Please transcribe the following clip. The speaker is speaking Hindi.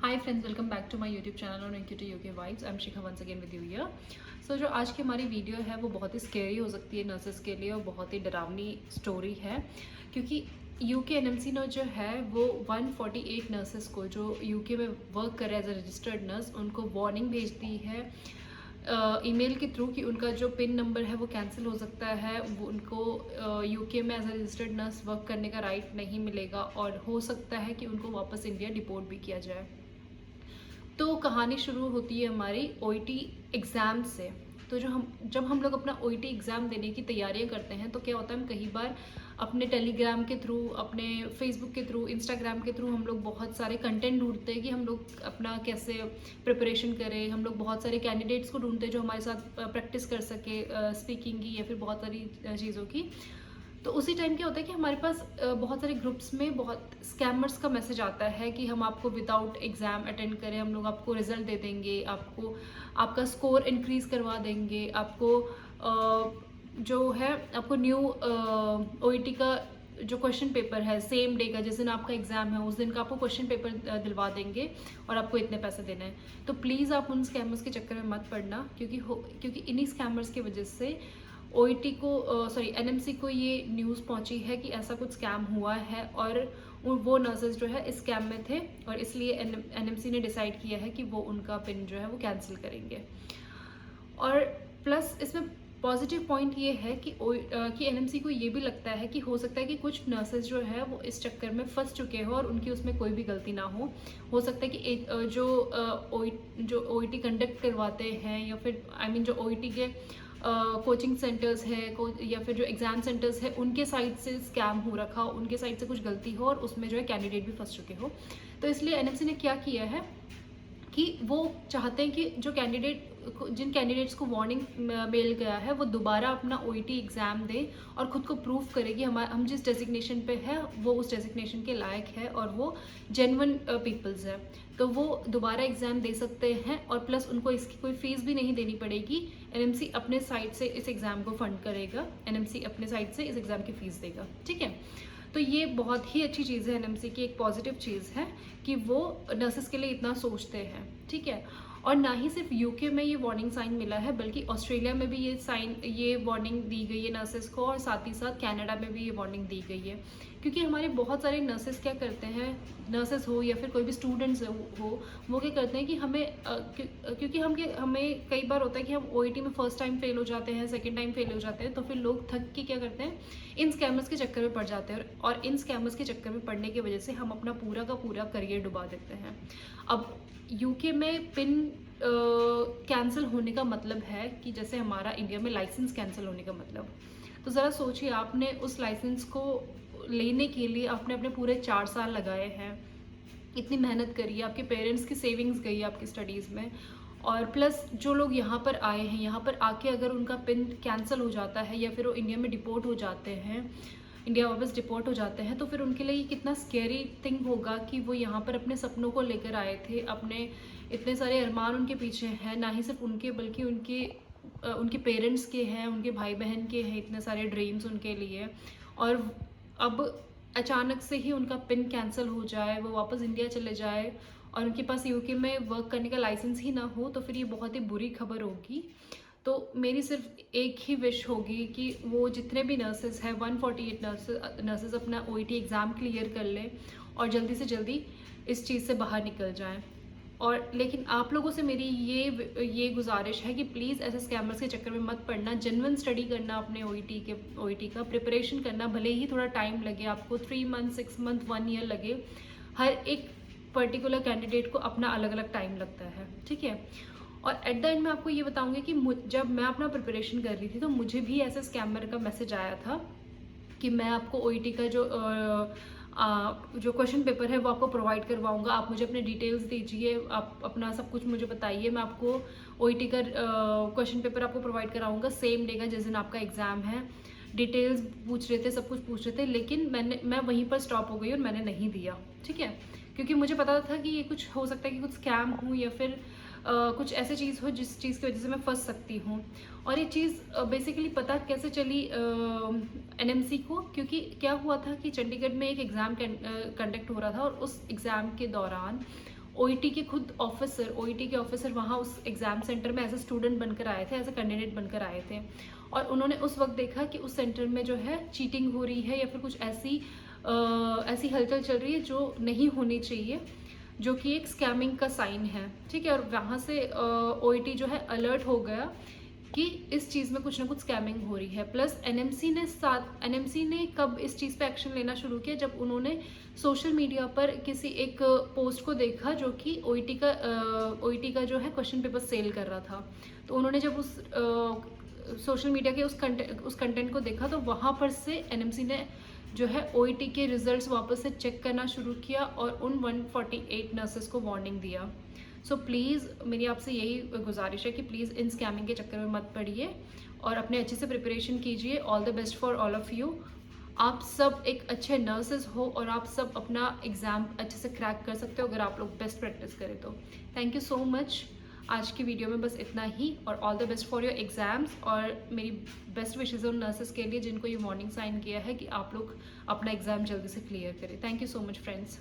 Hi friends, welcome back to my YouTube channel on इनक्यूटी UK vibes. I am Shikha once again with you here. So जो आज की हमारी वीडियो है वो बहुत ही स्केरी हो सकती है नर्सेस के लिए और बहुत ही डरावनी स्टोरी है, क्योंकि यूके एनएमसी ने जो है वो 148 नर्सेस को जो यूके में वर्क कर रहे हैं एज अ रजिस्टर्ड नर्स, उनको वार्निंग भेजती है ईमेल के थ्रू कि उनका जो पिन नंबर है वो कैंसिल हो सकता है, वो उनको यूके में as a registered nurse work करने का राइट नहीं मिलेगा और हो सकता है कि उनको वापस इंडिया डिपोर्ट भी किया जाए। तो कहानी शुरू होती है हमारी ओईटी एग्ज़ाम से। तो जब हम लोग अपना ओईटी एग्ज़ाम देने की तैयारियां करते हैं तो क्या होता है, हम कई बार अपने टेलीग्राम के थ्रू, अपने फेसबुक के थ्रू, इंस्टाग्राम के थ्रू हम लोग बहुत सारे कंटेंट ढूंढते हैं कि हम लोग अपना कैसे प्रिपरेशन करें। हम लोग बहुत सारे कैंडिडेट्स को ढूंढते हैं जो हमारे साथ प्रैक्टिस कर सके स्पीकिंग की या फिर बहुत सारी चीज़ों की। तो उसी टाइम क्या होता है कि हमारे पास बहुत सारे ग्रुप्स में बहुत स्कैमर्स का मैसेज आता है कि हम आपको विदाउट एग्ज़ाम अटेंड करें, हम लोग आपको रिजल्ट दे देंगे, आपको आपका स्कोर इंक्रीज़ करवा देंगे, आपको जो है आपको न्यू ओईटी का जो क्वेश्चन पेपर है सेम डे का, जिस दिन आपका एग्ज़ाम है उस दिन का आपको क्वेश्चन पेपर दिलवा देंगे और आपको इतने पैसे देने हैं। तो प्लीज़ आप उन स्कैमर्स के चक्कर में मत पड़ना, क्योंकि इन्हीं स्कैमर्स की वजह से ओईटी को एनएमसी को ये न्यूज़ पहुंची है कि ऐसा कुछ स्कैम हुआ है और वो नर्सेज जो है इस स्कैम में थे और इसलिए एनएमसी ने डिसाइड किया है कि वो उनका पिन जो है वो कैंसिल करेंगे। और प्लस इसमें पॉजिटिव पॉइंट ये है कि एनएमसी को ये भी लगता है कि हो सकता है कि कुछ नर्सेज जो है वो इस चक्कर में फंस चुके हो और उनकी उसमें कोई भी गलती ना हो सकता है कि जो ओईटी कंडक्ट करवाते हैं या फिर जो ओईटी के कोचिंग सेंटर्स है या फिर जो एग्ज़ाम सेंटर्स है उनके साइड से स्कैम हो रखा हो, उनके साइड से कुछ गलती हो और उसमें जो है कैंडिडेट भी फंस चुके हो। तो इसलिए एनएमसी ने क्या किया है कि वो चाहते हैं कि जिन कैंडिडेट्स को वार्निंग मेल गया है वो दोबारा अपना ओईटी एग्ज़ाम दे और ख़ुद को प्रूव करे कि हम जिस डेजिग्नेशन पे है वो उस डेजिग्नेशन के लायक है और वो जेन्युइन पीपल्स है। तो वो दोबारा एग्ज़ाम दे सकते हैं और प्लस उनको इसकी कोई फ़ीस भी नहीं देनी पड़ेगी। एनएमसी अपने साइड से इस एग्ज़ाम को फंड करेगा, एनएमसी अपने साइड से इस एग्ज़ाम की फ़ीस देगा। ठीक है, तो ये बहुत ही अच्छी चीज़ है, एनएमसी की एक पॉजिटिव चीज़ है कि वो नर्सेस के लिए इतना सोचते हैं। ठीक है, और ना ही सिर्फ यूके में ये वार्निंग साइन मिला है बल्कि ऑस्ट्रेलिया में भी ये वार्निंग दी गई है नर्सेस को और साथ ही साथ कनाडा में भी ये वार्निंग दी गई है। क्योंकि हमारे बहुत सारे नर्सेस क्या करते हैं, नर्सेस हो या फिर कोई भी स्टूडेंट्स हो, वो क्या करते हैं कि क्योंकि हमें कई बार होता है कि हम ओईटी में फर्स्ट टाइम फेल हो जाते हैं, सेकेंड टाइम फेल हो जाते हैं, तो फिर लोग थक के क्या करते हैं, इन स्कैमर्स के चक्कर में पड़ जाते हैं और इन स्कैमर्स के चक्कर में पड़ने की वजह से हम अपना पूरा का पूरा करियर डुबा देते हैं। अब यूके में पिन कैंसिल होने का मतलब है कि जैसे हमारा इंडिया में लाइसेंस कैंसिल होने का मतलब। तो ज़रा सोचिए, आपने उस लाइसेंस को लेने के लिए आपने अपने पूरे 4 साल लगाए हैं, इतनी मेहनत करी है, आपके पेरेंट्स की सेविंग्स गई है आपकी स्टडीज़ में, और प्लस जो लोग यहाँ पर आए हैं, यहाँ पर आके अगर उनका पिन कैंसिल हो जाता है या फिर वो इंडिया में डिपोर्ट हो जाते हैं, इंडिया वापस डिपोर्ट हो जाते हैं, तो फिर उनके लिए कितना स्केरी थिंग होगा कि वो यहाँ पर अपने सपनों को लेकर आए थे, अपने इतने सारे अरमान उनके पीछे हैं, ना ही सिर्फ उनके बल्कि उनके पेरेंट्स के हैं, उनके भाई बहन के हैं, इतने सारे ड्रीम्स उनके लिए, और अब अचानक से ही उनका पिन कैंसिल हो जाए, वो वापस इंडिया चले जाए और उनके पास यूके में वर्क करने का लाइसेंस ही ना हो, तो फिर ये बहुत ही बुरी खबर होगी। तो मेरी सिर्फ एक ही विश होगी कि वो जितने भी नर्सेज हैं, 148 नर्सेज अपना ओईटी एग्ज़ाम क्लियर कर लें और जल्दी से जल्दी इस चीज़ से बाहर निकल जाएं। और लेकिन आप लोगों से मेरी ये गुजारिश है कि प्लीज़ ऐसे स्कैमर्स के चक्कर में मत पड़ना, जेन्युइन स्टडी करना, अपने ओईटी का प्रिपरेशन करना, भले ही थोड़ा टाइम लगे आपको, 3 मंथ, 6 मंथ, 1 ईयर लगे, हर एक पर्टिकुलर कैंडिडेट को अपना अलग अलग टाइम लगता है। ठीक है, और एट द एंड मैं आपको ये बताऊंगी कि जब मैं अपना प्रिपरेशन कर रही थी तो मुझे भी ऐसे स्कैमर का मैसेज आया था कि मैं आपको ओईटी का जो क्वेश्चन पेपर है वो आपको प्रोवाइड करवाऊंगा, आप मुझे अपने डिटेल्स दीजिए, आप अपना सब कुछ मुझे बताइए, मैं आपको ओईटी का क्वेश्चन पेपर आपको प्रोवाइड कराऊंगा सेम डे का जिस दिन आपका एग्ज़ाम है। डिटेल्स पूछ रहे थे, सब कुछ पूछ रहे थे, लेकिन मैं वहीं पर स्टॉप हो गई और मैंने नहीं दिया। ठीक है, क्योंकि मुझे पता था कि ये कुछ हो सकता है कि कुछ स्कैम हो या फिर कुछ ऐसी चीज़ हो जिस चीज़ की वजह से मैं फंस सकती हूँ। और ये चीज़ बेसिकली पता कैसे चली एनएमसी को, क्योंकि क्या हुआ था कि चंडीगढ़ में एक एग्ज़ाम कंडक्ट हो रहा था और उस एग्ज़ाम के दौरान ओईटी के खुद ऑफिसर, ओईटी के ऑफिसर वहाँ उस एग्ज़ाम सेंटर में एज ए स्टूडेंट बनकर आए थे, एज ए कैंडिडेट बनकर आए थे, और उन्होंने उस वक्त देखा कि उस सेंटर में जो है चीटिंग हो रही है या फिर कुछ ऐसी हलचल चल रही है जो नहीं होनी चाहिए, जो कि एक स्कैमिंग का साइन है, ठीक है। और वहाँ से ओईटी जो है अलर्ट हो गया कि इस चीज़ में कुछ ना कुछ स्कैमिंग हो रही है। प्लस एनएमसी ने कब इस चीज़ पे एक्शन लेना शुरू किया, जब उन्होंने सोशल मीडिया पर किसी एक पोस्ट को देखा जो कि ओईटी का जो है क्वेश्चन पेपर सेल कर रहा था। तो उन्होंने जब उस सोशल मीडिया के उस कंटेंट को देखा, तो वहाँ पर से एनएमसी ने जो है ओईटी के रिजल्ट्स वापस से चेक करना शुरू किया और उन 148 नर्सेस को वार्निंग दिया। सो प्लीज़ मेरी आपसे यही गुजारिश है कि प्लीज़ इन स्कैमिंग के चक्कर में मत पड़िए और अपने अच्छे से प्रिपरेशन कीजिए। All the best for all of you. आप सब एक अच्छे नर्सेज हो और आप सब अपना एग्ज़ाम अच्छे से क्रैक कर सकते हो अगर आप लोग बेस्ट प्रैक्टिस करें तो। Thank you so much. आज की वीडियो में बस इतना ही, और all the best for your exams, और मेरी बेस्ट विशेज़ उन नर्सेस के लिए जिनको ये वार्निंग साइन किया है कि आप लोग अपना एग्ज़ाम जल्दी से क्लियर करें। Thank you so much friends.